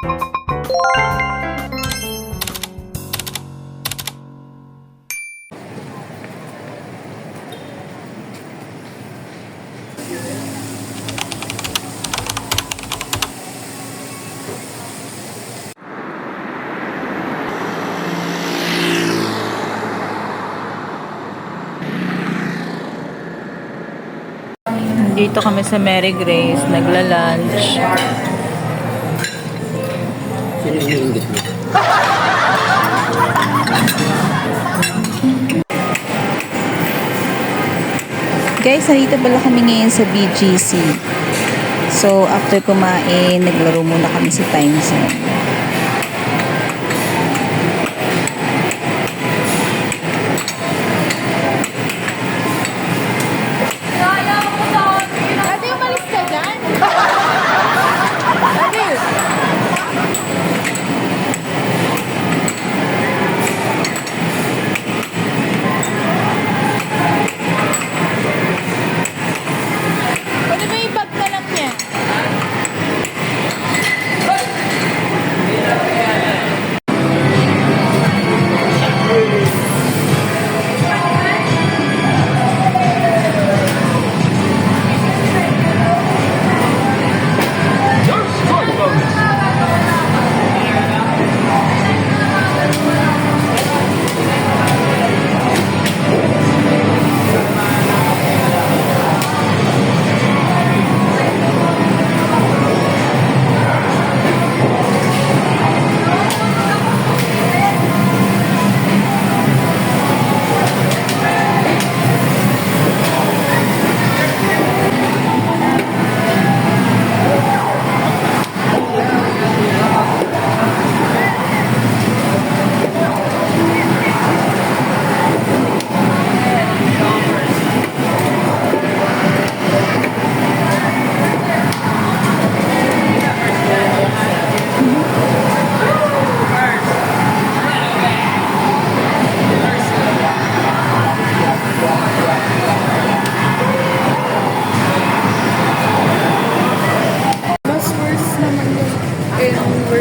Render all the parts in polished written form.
Dito kami sa Mary Grace, nagla-lunch. Sino iniinggit mo? Guys, narito pala kami ngayon sa BGC. So, after kumain, naglaro muna kami sa Time Zone.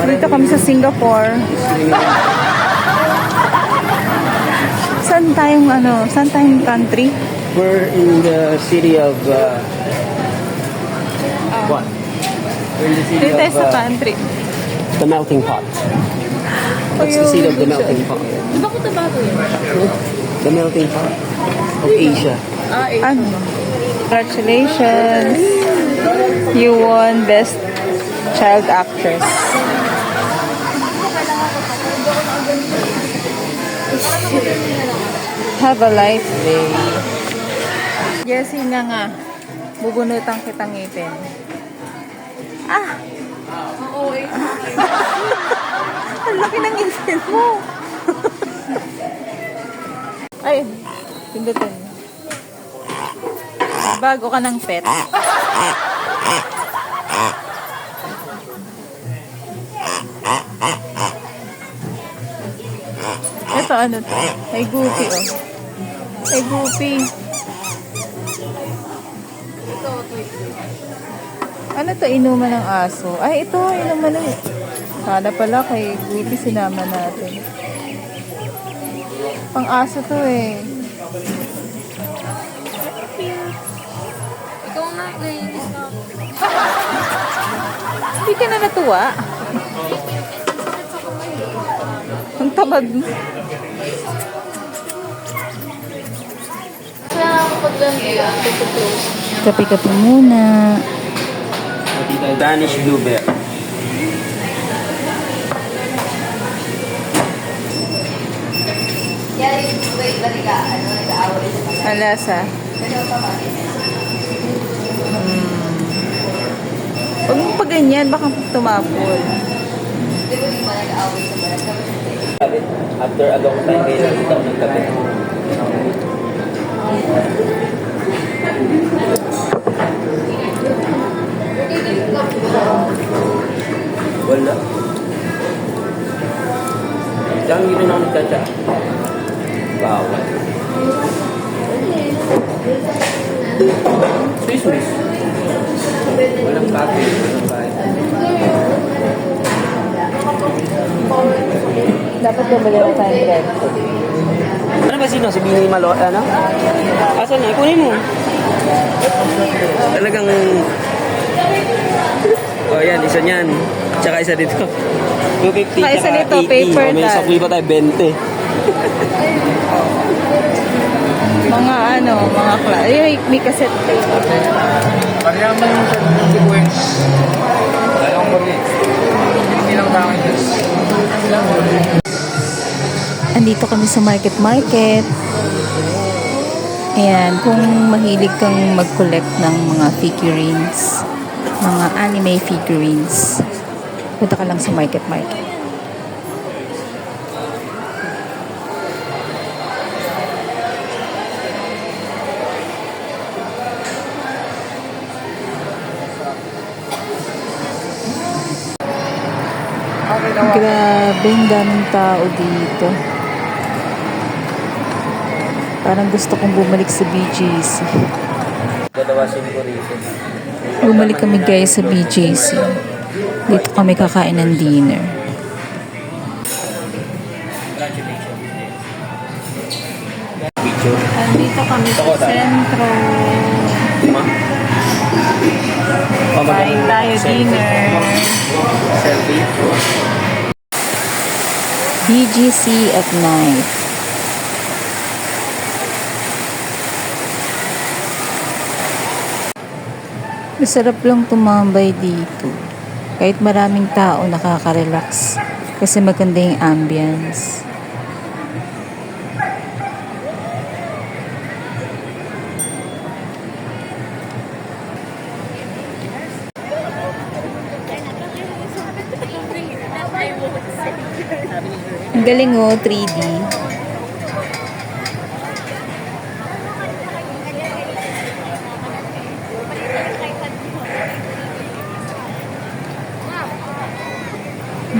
Dito kami sa Singapore. Saan tayong country? We're in the city of what? We're in the city Dito tayo of sa country. the melting pot. What's the seat of the melting pot? Di ba ko tabago yun? The melting pot of Asia. Ano? Congratulations! You won Best Child Actress. Have a life day. Jessie nga. Bubunutan kitang ngipin. Ah! Oo, eh. Ang laki ng ngipin mo. Ay, pindutin. Bago ka ng pet. Ito ano to? Ay Goofy oh. Ay Goofy. Ano to, inuman ng aso? Ay ito, inuman ng... Kala pala kay Goofy sinama natin. Pang aso to eh. Ikaw na, naiinis na ako. Hindi ka na natuwa? Ang tamad mo. Kaya ako pag ganyan, close. Kape-kape muna. Danish blueberry. Ang lasa. Huwag mo pa ganyan, baka tumapol. After a long time, kailan ito nagkape. Wala. Diyan yun ang nagkatsa. Bawal. Swiss. Walang kape. Walang kape. Dapat bumili ako sa bread. Ano ba sino? Si Bini Malo, ano? Asan na? Kunin mo. Talagang... Oh, yan, isa niyan. Tsaka isa dito. 250 Isa tsaka nito, 80. paper May tag. sakli pa tayo, 20. Mga mga Ay, may cassette tape. Pagyaman yung sequence. Dalawang muli. Hindi lang tama yun. Andito kami sa market. Ayan, kung mahilig kang mag-collect ng mga figurines, mga anime figurines, punta ka lang sa market. Grabe, ang daming tao dito. Parang gusto kong bumalik sa BGC. Dalawa singko rito. Bumalik kami guys sa BGC. Dito kami kakain ng dinner. Andito kami sa sentro. Kain tayo dinner. Selfie. BGC at night. Masarap lang tumambay dito. Kahit maraming tao, nakaka-relax. Kasi maganda yung ambience. Ang galing oh, 3D.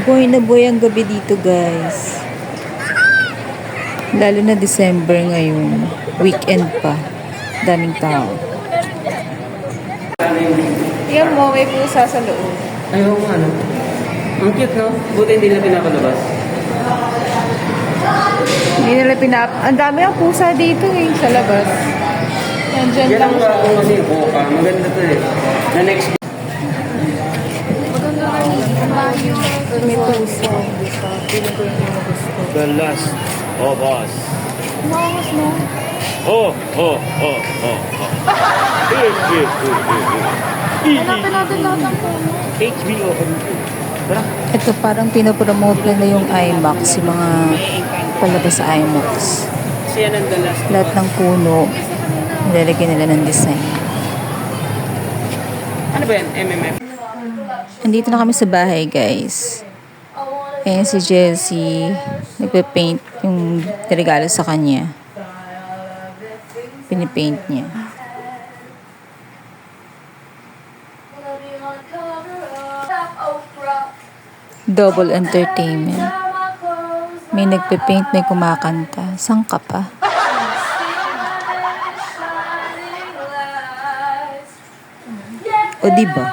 Buhay na buhay ang gabi dito guys. Lalo na December ngayon. Weekend pa. Daming tao. Yan mo, may pusa sa loob. Ayaw nga, no? Ang cute, no? Buti hindi na pinapalabas. Hindi nila Ang dami ang pusa dito eh, sa labas. Nandyan Yan lang ang siya. ako kasi buka. Maganda to eh. Na next May pusa. The last of us. Makas mo. Oh, oh, oh, oh, oh. Hanapin natin lahat ng puno. HBO. Tara. Ito parang pinapromote nila yung IMAX, yung mga palabas sa IMAX. kasi yan ang the last. Lahat ng puno, nilalagyan nila ng design. Ano ba yan? MMF? Andito na kami sa bahay, guys. Ayan si Jessie, nagpe-paint yung regalo sa kanya. Pinipaint niya. Double entertainment. May nagpe-paint, may kumakanta. Saan ka pa? O diba?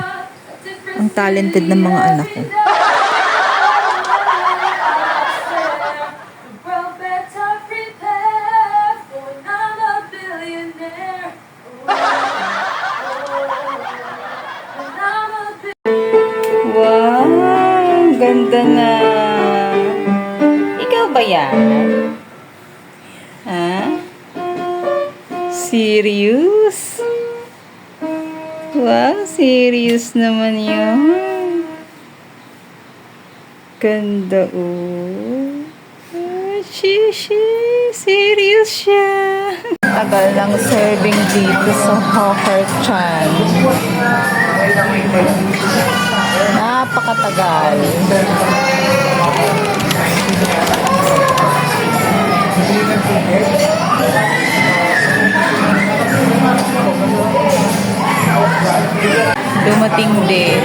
Ang talented ng mga anak ko. Wow! Ganda nga! Ikaw ba yan? Ha? Serious? Wow, serious naman yun. Ganda oh. Shishi, serious siya. Tagal ng serving dito sa Hawker Chan. Napakatagal. Dumating din.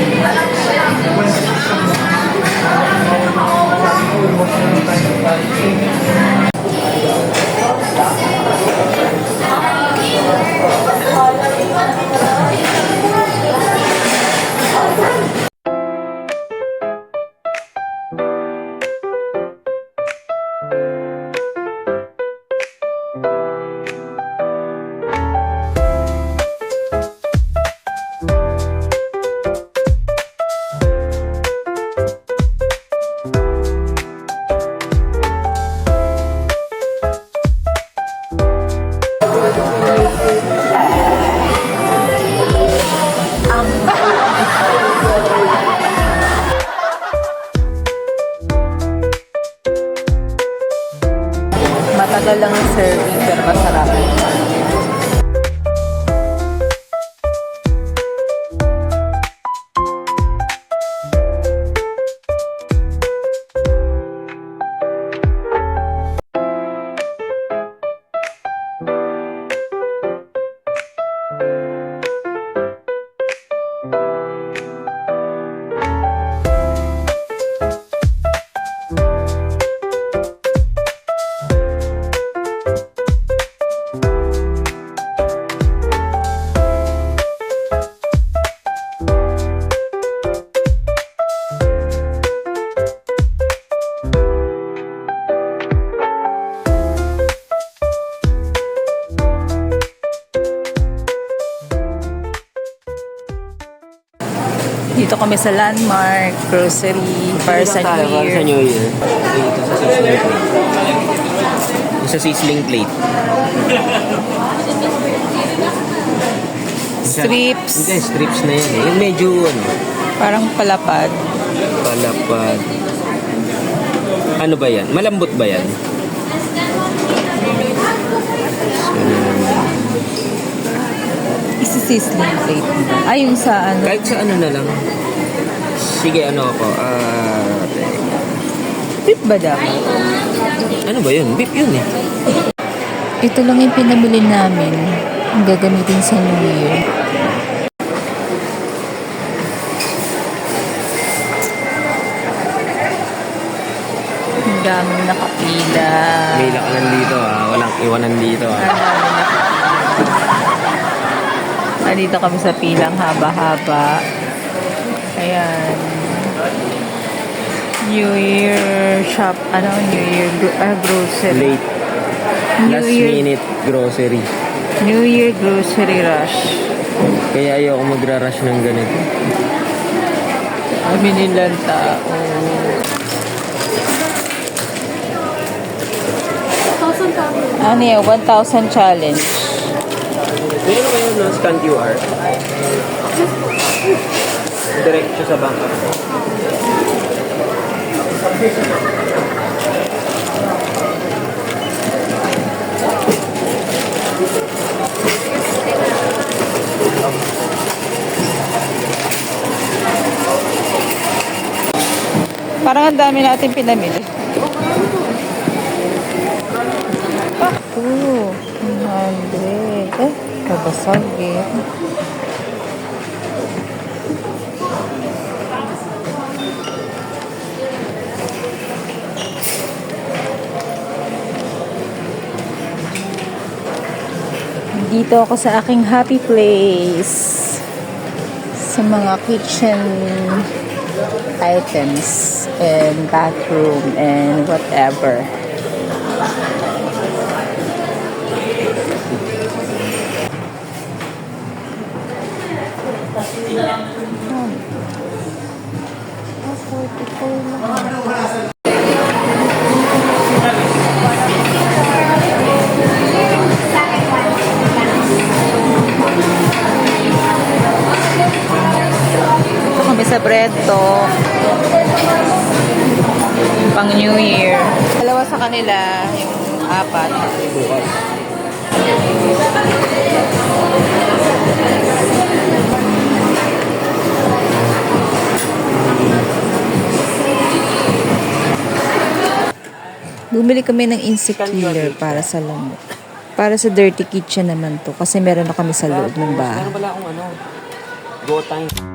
Matagal lang ang serving pero masarap. Dito kami sa Landmark Grocery para sa Para New sa Year. New Year. Ito sa sizzling plate. Ito sa sizzling plate. Strips. Hindi, strips na yan eh. Yung medyo Parang palapad. palapad. Ano ba yan? Malambot ba yan? Isi-sizzling plate. Ay, yung sa ano. Kahit sa ano na lang. Sige, ano ako. Beef ba dapat? Ano ba yun? Beef yun eh. Ito lang yung pinamili namin. Ang gagamitin sa New Year. Ang daming nakapila. May lakalan dito Walang iwanan dito Ang daming nakapila. Nandito kami sa pilang haba-haba. Ayan. New Year shop. New Year grocery. Late. New Last Year, minute grocery. New Year grocery rush. Kaya ayoko magra-rush ng ganito. Kami nilang tao. 1,000 tao. Ano yan? 1,000 challenge. Meron kayo no? Scan QR? Diretso sa bangka. Parang ang dami natin pinamili. Oh, 100. Kabasag eh. Dito ako sa aking happy place. Sa mga kitchen items and bathroom and whatever. Ito kami sa Breto. Pang New Year. Dalawa sa kanila, yung apat. Bukas. Bumili kami ng insect killer para sa lamok. Para sa dirty kitchen naman to. Kasi meron na kami sa loob ng bahay. Meron pala akong go time.